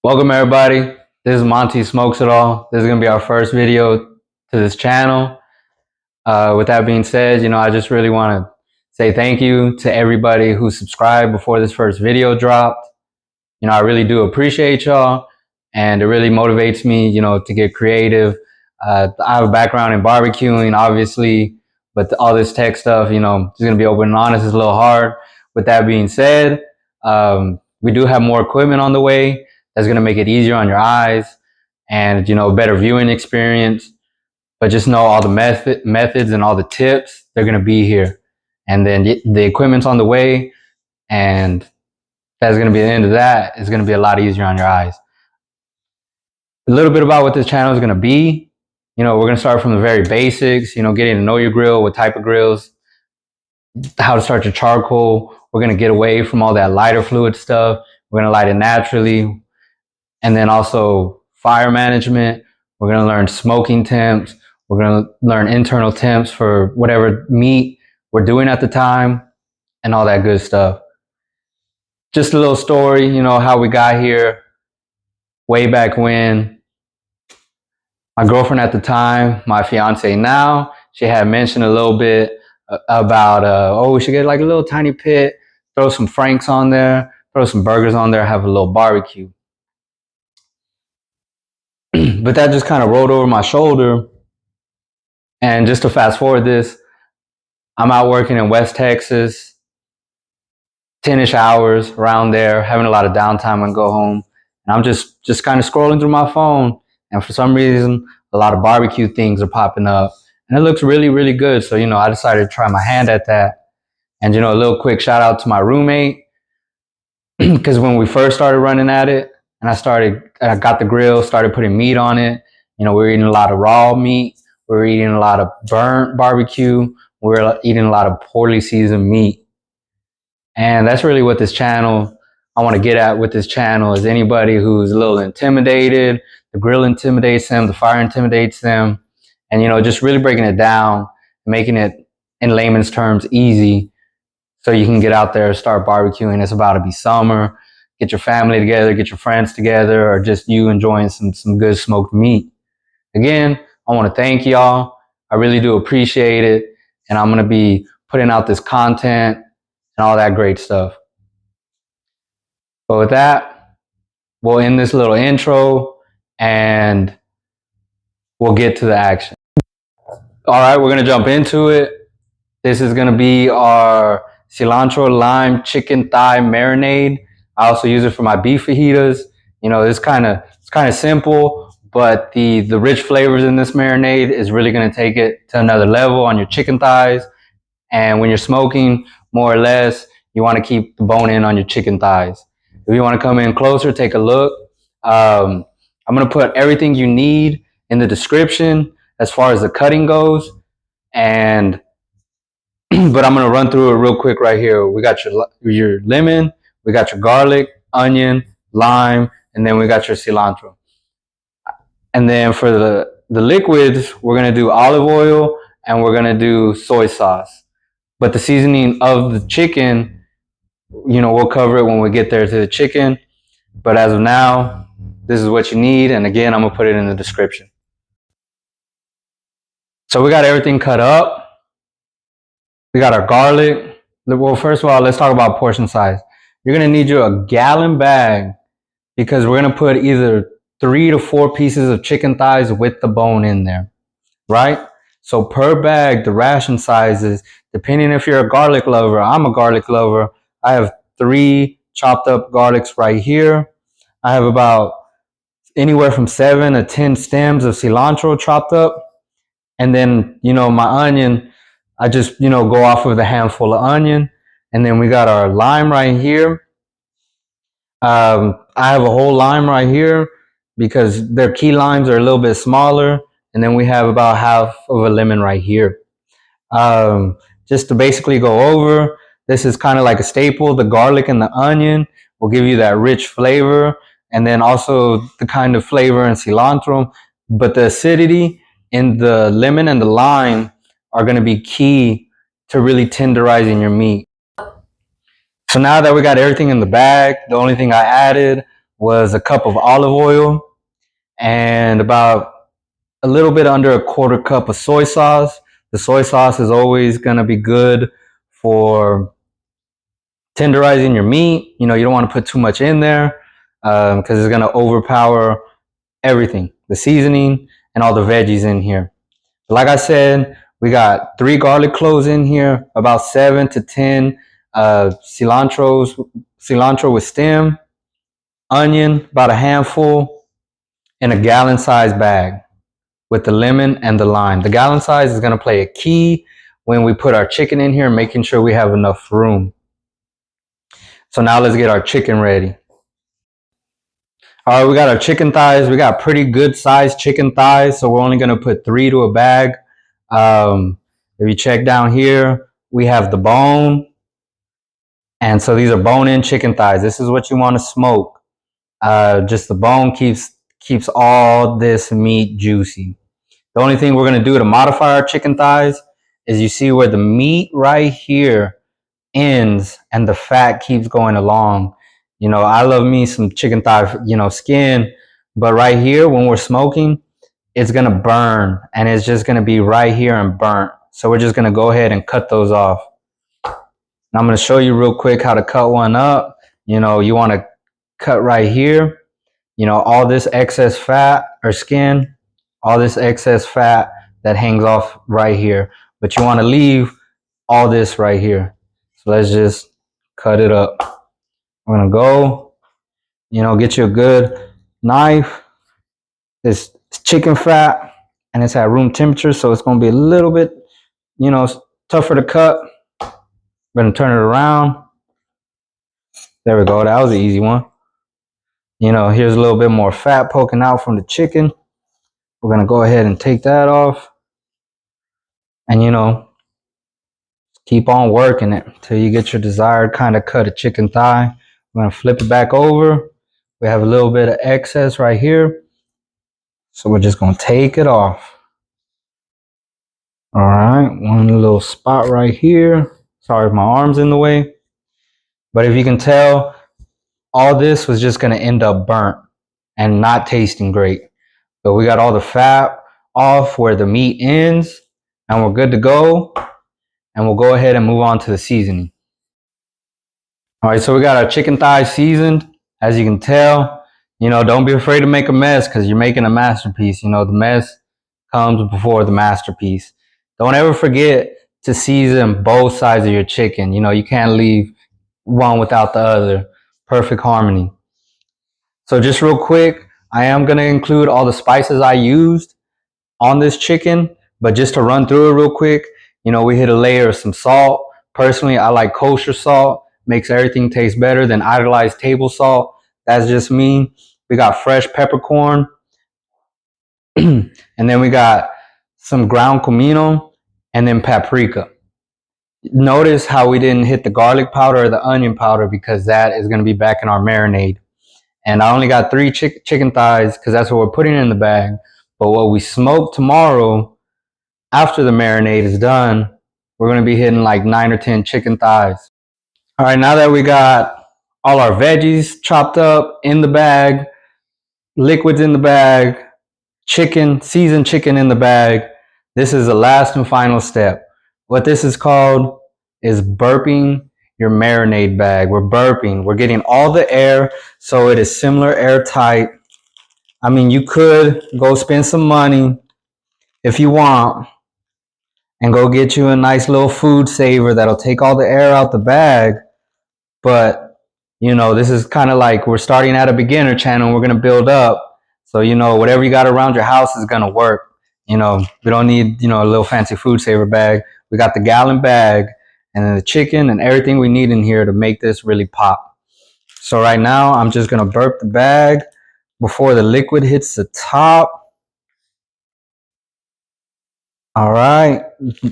Welcome everybody. This is Monty Smokes It All. This is going to be our first video to this channel. With that being said, I just really want to say thank you to everybody who subscribed before this first video dropped. I really do appreciate y'all, and it really motivates me, to get creative. I have a background in barbecuing, obviously, but all this tech stuff, just going to be open and honest, is a little hard. With that being said, we do have more equipment on the way that's going to make it easier on your eyes and, better viewing experience. But just know all the methods and all the tips, they're going to be here. And then the equipment's on the way, and that's going to be the end of that. It's going to be a lot easier on your eyes. A little bit about what this channel is going to be. We're going to start from the very basics, getting to know your grill, what type of grills, how to start your charcoal. We're going to get away from all that lighter fluid stuff. We're going to light it naturally. And then also fire management. We're going to learn smoking temps. We're going to learn internal temps for whatever meat we're doing at the time and all that good stuff. Just a little story, how we got here way back when. My girlfriend at the time, my fiance now, she had mentioned a little bit about, we should get like a little tiny pit, throw some franks on there, throw some burgers on there, have a little barbecue. But that just kind of rolled over my shoulder. And just to fast forward this, I'm out working in West Texas, 10-ish hours around there, having a lot of downtime and go home. And I'm just kind of scrolling through my phone. And for some reason, a lot of barbecue things are popping up. And it looks really, really good. So, I decided to try my hand at that. And, a little quick shout out to my roommate. Because when we first started running at it, and I got the grill, started putting meat on it. We were eating a lot of raw meat. We were eating a lot of burnt barbecue. We were eating a lot of poorly seasoned meat. And that's really what this channel, I want to get at with this channel, is anybody who's a little intimidated. The grill intimidates them, the fire intimidates them. And, just really breaking it down, making it in layman's terms easy so you can get out there and start barbecuing. It's about to be summer. Get your family together, get your friends together, or just you enjoying some good smoked meat. Again, I want to thank y'all. I really do appreciate it. And I'm going to be putting out this content and all that great stuff. But with that, we'll end this little intro and we'll get to the action. All right, we're going to jump into it. This is going to be our cilantro lime chicken thigh marinade. I also use it for my beef fajitas. It's kind of simple, but the rich flavors in this marinade is really going to take it to another level on your chicken thighs. And when you're smoking, more or less, you want to keep the bone in on your chicken thighs. If you want to come in closer, take a look. I'm going to put everything you need in the description as far as the cutting goes. And but I'm going to run through it real quick right here. We got your lemon. We got your garlic, onion, lime, and then we got your cilantro. And then for the liquids, we're going to do olive oil and we're going to do soy sauce. But the seasoning of the chicken, we'll cover it when we get there to the chicken. But as of now, this is what you need. And again, I'm going to put it in the description. So we got everything cut up. We got our garlic. Well, first of all, let's talk about portion size. You're going to need you a gallon bag because we're going to put either 3 to 4 pieces of chicken thighs with the bone in there, right? So per bag, the ration sizes, depending if you're a garlic lover, I'm a garlic lover. I have 3 chopped up garlics right here. I have about anywhere from 7 to 10 stems of cilantro chopped up. And then, my onion, I just, go off with a handful of onion. And then we got our lime right here. I have a whole lime right here because their key limes are a little bit smaller. And then we have about half of a lemon right here. Just to basically go over, this is kind of like a staple. The garlic and the onion will give you that rich flavor. And then also the kind of flavor in cilantro. But the acidity in the lemon and the lime are going to be key to really tenderizing your meat. So now that we got everything in the bag, the only thing I added was a cup of olive oil and about a little bit under a quarter cup of soy sauce. The soy sauce is always going to be good for tenderizing your meat. You know, you don't want to put too much in there because it's going to overpower everything, the seasoning and all the veggies in here. Like I said, we got 3 garlic cloves in here, about 7 to 10 cilantro with stem, onion, about a handful, in a gallon size bag with the lemon and the lime. The gallon size is going to play a key when we put our chicken in here, making sure we have enough room. So now let's get our chicken ready. All right, we got our chicken thighs. We got pretty good sized chicken thighs, so we're only going to put 3 to a bag. If you check down here, we have the bone. And so these are bone-in chicken thighs. This is what you want to smoke. Just the bone keeps all this meat juicy. The only thing we're going to do to modify our chicken thighs is you see where the meat right here ends and the fat keeps going along. You know, I love me some chicken thigh, you know, skin, but right here when we're smoking, it's going to burn and it's just going to be right here and burnt. So we're just going to go ahead and cut those off. And I'm going to show you real quick how to cut one up. You know, you want to cut right here. You know, all this excess fat or skin, all this excess fat that hangs off right here. But you want to leave all this right here. So let's just cut it up. I'm going to go, you know, get you a good knife. It's chicken fat and it's at room temperature. So it's going to be a little bit, you know, tougher to cut. I'm going to turn it around. There we go. That was an easy one. You know, here's a little bit more fat poking out from the chicken. We're going to go ahead and take that off. And, you know, keep on working it until you get your desired kind of cut of chicken thigh. We're going to flip it back over. We have a little bit of excess right here. So we're just going to take it off. All right. One little spot right here. Sorry if my arm's in the way. But if you can tell, all this was just going to end up burnt and not tasting great. But we got all the fat off where the meat ends and we're good to go. And we'll go ahead and move on to the seasoning. All right, so we got our chicken thighs seasoned. As you can tell, you know, don't be afraid to make a mess because you're making a masterpiece. You know, the mess comes before the masterpiece. Don't ever forget to season both sides of your chicken. You know, you can't leave one without the other. Perfect harmony. So just real quick, I am going to include all the spices I used on this chicken, but just to run through it real quick, you know, we hit a layer of some salt. Personally, I like kosher salt. Makes everything taste better than idolized table salt. That's just me. We got fresh peppercorn. And then we got some ground Camino and then paprika. Notice how we didn't hit the garlic powder or the onion powder because that is going to be back in our marinade. And I only got 3 chicken thighs because that's what we're putting in the bag. But what we smoke tomorrow, after the marinade is done, we're going to be hitting like 9 or 10 chicken thighs. All right, now that we got all our veggies chopped up in the bag, liquids in the bag, chicken, seasoned chicken in the bag, this is the last and final step. What this is called is burping your marinade bag. We're burping. We're getting all the air so it is similar airtight. I mean, you could go spend some money if you want and go get you a nice little food saver that'll take all the air out the bag. But, you know, this is kind of like we're starting at a beginner channel and we're going to build up. So, you know, whatever you got around your house is going to work. You know, we don't need, you know, a little fancy food saver bag. We got the gallon bag and then the chicken and everything we need in here to make this really pop. So right now, I'm just going to burp the bag before the liquid hits the top. All right.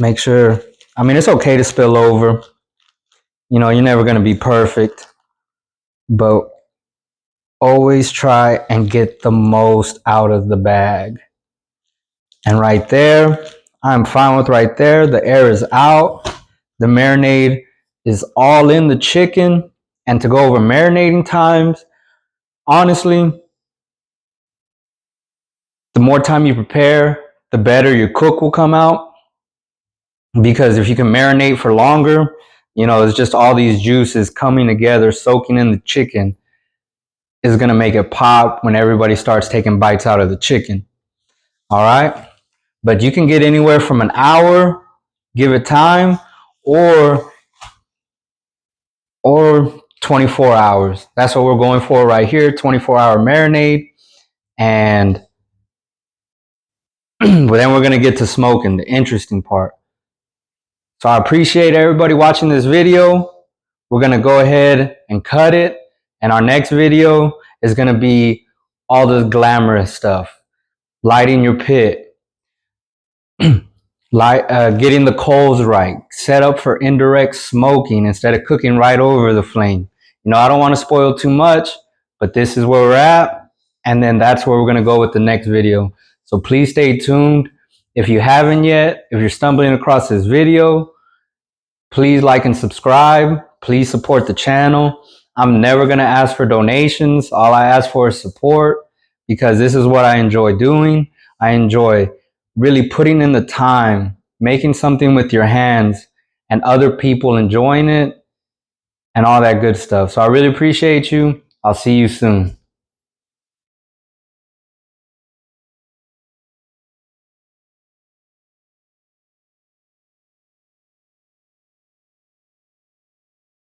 Make sure, I mean, it's okay to spill over. You know, you're never going to be perfect. But always try and get the most out of the bag. And right there, I'm fine with right there. The air is out. The marinade is all in the chicken. And to go over marinating times, honestly, the more time you prepare, the better your cook will come out. Because if you can marinate for longer, you know, it's just all these juices coming together, soaking in the chicken, is going to make it pop when everybody starts taking bites out of the chicken. All right. But you can get anywhere from an hour, give it time, or 24 hours. That's what we're going for right here, 24-hour marinade. And then we're going to get to smoking, the interesting part. So I appreciate everybody watching this video. We're going to go ahead and cut it. And our next video is going to be all the glamorous stuff. Lighting your pit. Getting the coals right. Set up for indirect smoking instead of cooking right over the flame. You know, I don't want to spoil too much, but this is where we're at. And then that's where we're going to go with the next video. So please stay tuned. If you haven't yet, if you're stumbling across this video, please like and subscribe. Please support the channel. I'm never going to ask for donations. All I ask for is support, because this is what I enjoy doing. I enjoy really putting in the time, making something with your hands and other people enjoying it and all that good stuff. So I really appreciate you. I'll see you soon.